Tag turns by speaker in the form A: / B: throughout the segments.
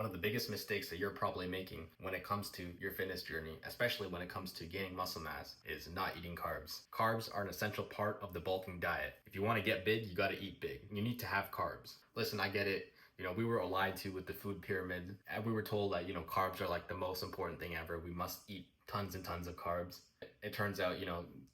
A: One of the biggest mistakes that you're probably making when it comes to your fitness journey, especially when it comes to gaining muscle mass, is not eating carbs. Carbs are an essential part of the bulking diet. If you want to get big, you got to eat big. You need to have carbs. Listen, I get it. We were lied to with the food pyramid, and we were told that, carbs are like the most important thing ever. We must eat tons and tons of carbs. It turns out,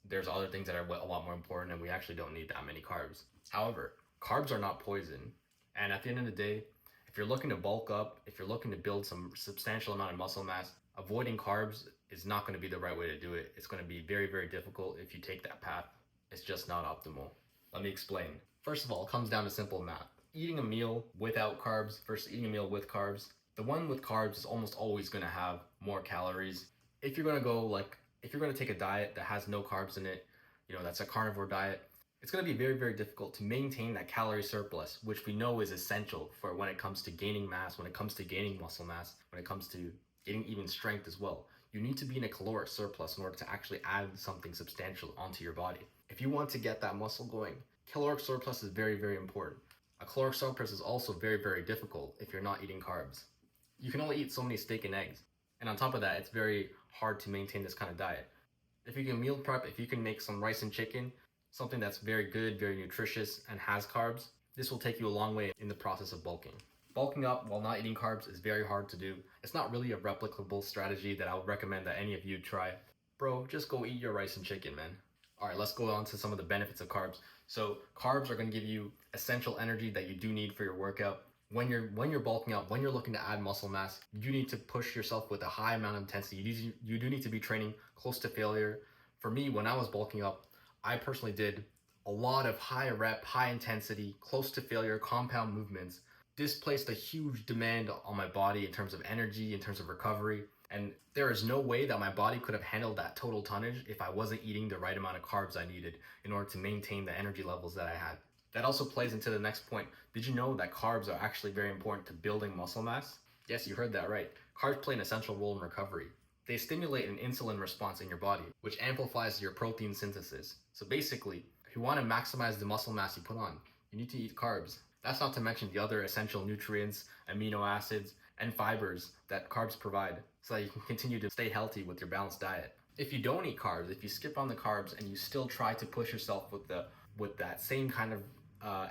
A: there's other things that are a lot more important, and we actually don't need that many carbs. However, carbs are not poison. And at the end of the day, if you're looking to bulk up, if you're looking to build some substantial amount of muscle mass, avoiding carbs is not going to be the right way to do it. It's going to be very, very difficult if you take that path. It's just not optimal. Let me explain. First of all, it comes down to simple math. Eating a meal without carbs versus eating a meal with carbs, the one with carbs is almost always going to have more calories. If you're going to take a diet that has no carbs in it, that's a carnivore diet, it's going to be very, very difficult to maintain that calorie surplus, which we know is essential for when it comes to gaining mass, when it comes to gaining muscle mass, when it comes to getting even strength as well. You need to be in a caloric surplus in order to actually add something substantial onto your body. If you want to get that muscle going, caloric surplus is very, very important. A caloric surplus is also very, very difficult if you're not eating carbs. You can only eat so many steak and eggs. And on top of that, it's very hard to maintain this kind of diet. If you can meal prep, if you can make some rice and chicken, something that's very good, very nutritious, and has carbs, this will take you a long way in the process of bulking. Bulking up while not eating carbs is very hard to do. It's not really a replicable strategy that I would recommend that any of you try. Bro, just go eat your rice and chicken, man. All right, let's go on to some of the benefits of carbs. So carbs are going to give you essential energy that you do need for your workout. When you're bulking up, when you're looking to add muscle mass, you need to push yourself with a high amount of intensity. You do need to be training close to failure. For me, when I was bulking up, I personally did a lot of high rep, high intensity, close to failure compound movements. This placed a huge demand on my body in terms of energy, in terms of recovery. And there is no way that my body could have handled that total tonnage if I wasn't eating the right amount of carbs I needed in order to maintain the energy levels that I had. That also plays into the next point. Did you know that carbs are actually very important to building muscle mass? Yes, you heard that right. Carbs play an essential role in recovery. They stimulate an insulin response in your body, which amplifies your protein synthesis. So basically, if you want to maximize the muscle mass you put on, you need to eat carbs. That's not to mention the other essential nutrients, amino acids, and fibers that carbs provide so that you can continue to stay healthy with your balanced diet. If you don't eat carbs, if you skip on the carbs and you still try to push yourself with that same kind of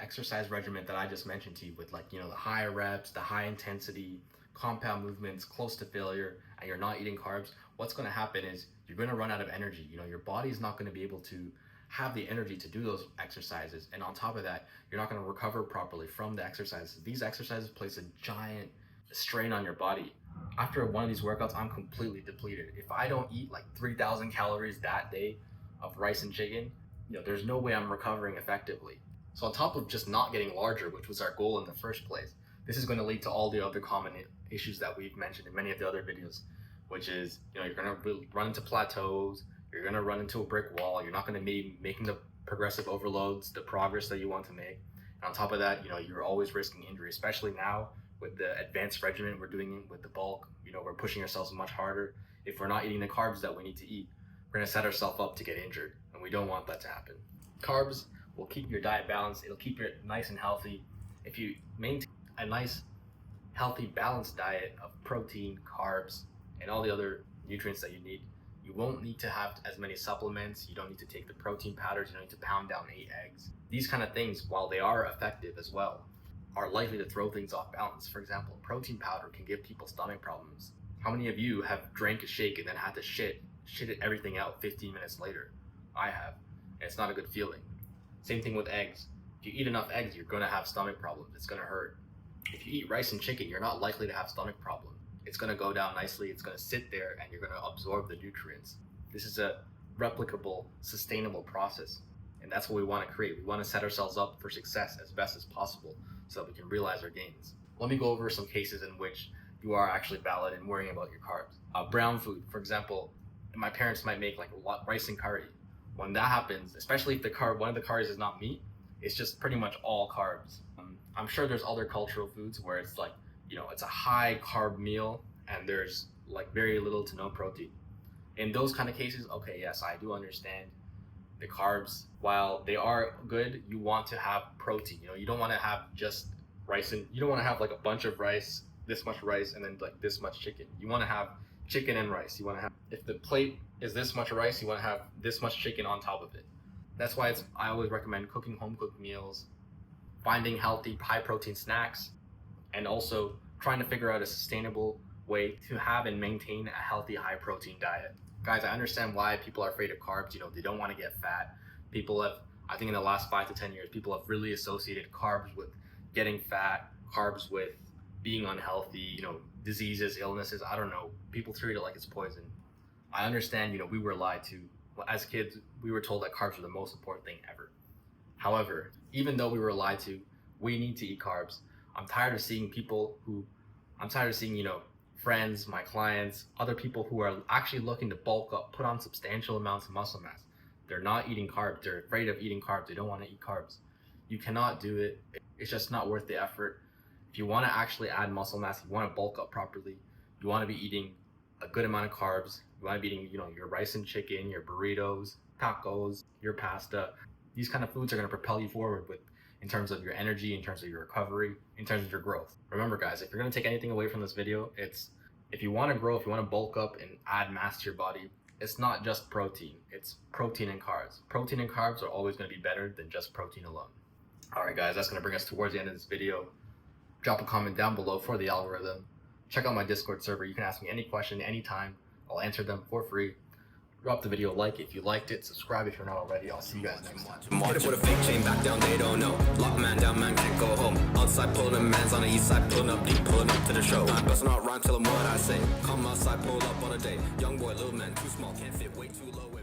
A: exercise regimen that I just mentioned to you, with the high reps, the high intensity, compound movements, close to failure, and you're not eating carbs, what's going to happen is you're going to run out of energy. Your body's not going to be able to have the energy to do those exercises. And on top of that, you're not going to recover properly from the exercises. These exercises place a giant strain on your body. After one of these workouts, I'm completely depleted. If I don't eat like 3,000 calories that day of rice and chicken, there's no way I'm recovering effectively. So on top of just not getting larger, which was our goal in the first place, this is going to lead to all the other common issues that we've mentioned in many of the other videos, which is, you're going to run into plateaus, you're going to run into a brick wall, you're not going to be making the progressive overloads, the progress that you want to make. And on top of that, you're always risking injury, especially now with the advanced regimen we're doing with the bulk. We're pushing ourselves much harder. If we're not eating the carbs that we need to eat, we're going to set ourselves up to get injured, and we don't want that to happen. Carbs will keep your diet balanced. It'll keep it nice and healthy. If you maintain a nice, healthy, balanced diet of protein, carbs, and all the other nutrients that you need, you won't need to have as many supplements. You don't need to take the protein powders. You don't need to pound down 8 eggs. These kind of things, while they are effective as well, are likely to throw things off balance. For example, protein powder can give people stomach problems. How many of you have drank a shake and then had to shit everything out 15 minutes later? I have, and it's not a good feeling. Same thing with eggs. If you eat enough eggs, you're going to have stomach problems. It's going to hurt. If you eat rice and chicken, you're not likely to have stomach problems. It's going to go down nicely. It's going to sit there, and you're going to absorb the nutrients. This is a replicable, sustainable process, and that's what we want to create. We want to set ourselves up for success as best as possible so that we can realize our gains. Let me go over some cases in which you are actually valid in worrying about your carbs. Brown food, for example, my parents might make rice and curry. When that happens, especially if one of the curries is not meat, it's just pretty much all carbs. I'm sure there's other cultural foods where it's it's a high carb meal and there's very little to no protein. In those kind of cases, okay, yes, I do understand the carbs. While they are good, you want to have protein. You don't want to have just rice, and you don't want to have a bunch of rice, this much rice and then like this much chicken. You want to have chicken and rice. You want to have, if the plate is this much rice, you want to have this much chicken on top of it. That's why I always recommend cooking home cooked meals, finding healthy, high protein snacks, and also trying to figure out a sustainable way to have and maintain a healthy, high protein diet. Guys, I understand why people are afraid of carbs. You know, they don't want to get fat. People have, I think in the last 5 to 10 years, people have really associated carbs with getting fat, carbs with being unhealthy, you know, diseases, illnesses. I don't know. People treat it like it's poison. I understand, you know, we were lied to. As kids, we were told that carbs were the most important thing ever. However, even though we were lied to, we need to eat carbs. I'm tired of seeing, you know, friends, my clients, other people who are actually looking to bulk up, put on substantial amounts of muscle mass. They're not eating carbs. They're afraid of eating carbs. They don't want to eat carbs. You cannot do it. It's just not worth the effort. If you want to actually add muscle mass, you want to bulk up properly, you want to be eating a good amount of carbs. You want to be eating, you know, your rice and chicken, your burritos, tacos, your pasta. These kind of foods are going to propel you forward in terms of your energy, in terms of your recovery, in terms of your growth. Remember guys, if you're going to take anything away from this video, it's if you want to grow, if you want to bulk up and add mass to your body, it's not just protein, it's protein and carbs. Protein and carbs are always going to be better than just protein alone. All right guys, that's going to bring us towards the end of this video. Drop a comment down below for the algorithm. Check out my Discord server. You can ask me any question anytime. I'll answer them for free. Drop the video a like if you liked it. Subscribe if you're not already. I'll see you guys next time.
B: Hit it with a fake chain back down, they don't know. Lock man down, man can't go home. Outside pulling them mans on the east side, pulling up deep, pulling up to the show. I'm busting out rhyme, tell them what I say. Come outside, pull up on a day. Young boy, little man, too small, can't fit, way too low.